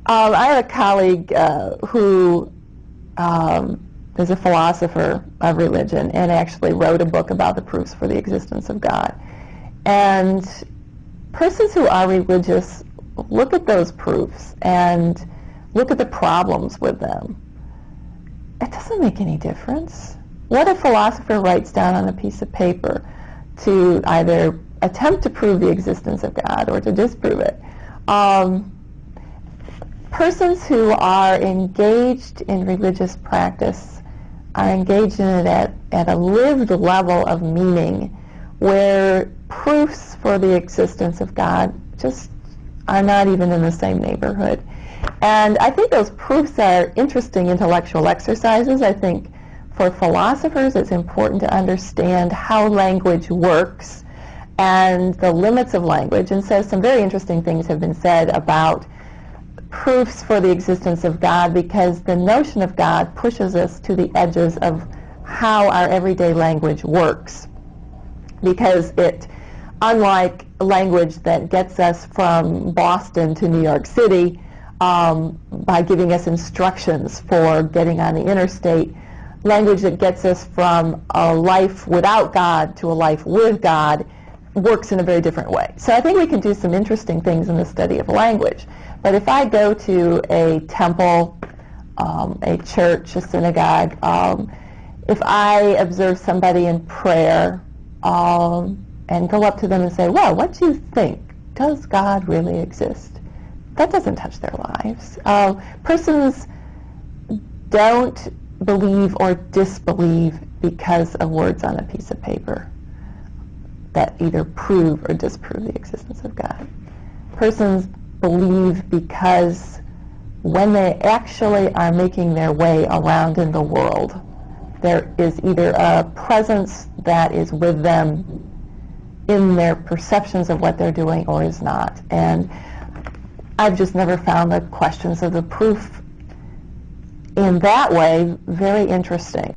I have a colleague who is a philosopher of religion and actually wrote a book about the proofs for the existence of God. And persons who are religious look at those proofs and look at the problems with them. It doesn't make any difference. What a philosopher writes down on a piece of paper to either attempt to prove the existence of God or to disprove it. Persons who are engaged in religious practice are engaged in it at a lived level of meaning where proofs for the existence of God just are not even in the same neighborhood. And I think those proofs are interesting intellectual exercises. I think for philosophers it's important to understand how language works and the limits of language. And so some very interesting things have been said about proofs for the existence of God, because the notion of God pushes us to the edges of how our everyday language works. Because it, unlike language that gets us from Boston to New York City by giving us instructions for getting on the interstate, language that gets us from a life without God to a life with God works in a very different way. So I think we can do some interesting things in the study of language. But if I go to a temple, a church, a synagogue, if I observe somebody in prayer and go up to them and say, well, what do you think? Does God really exist? That doesn't touch their lives. Persons don't believe or disbelieve because of words on a piece of paper that either prove or disprove the existence of God. Persons believe because when they actually are making their way around in the world, there is either a presence that is with them in their perceptions of what they're doing or is not. And I've just never found the questions of the proof in that way very interesting.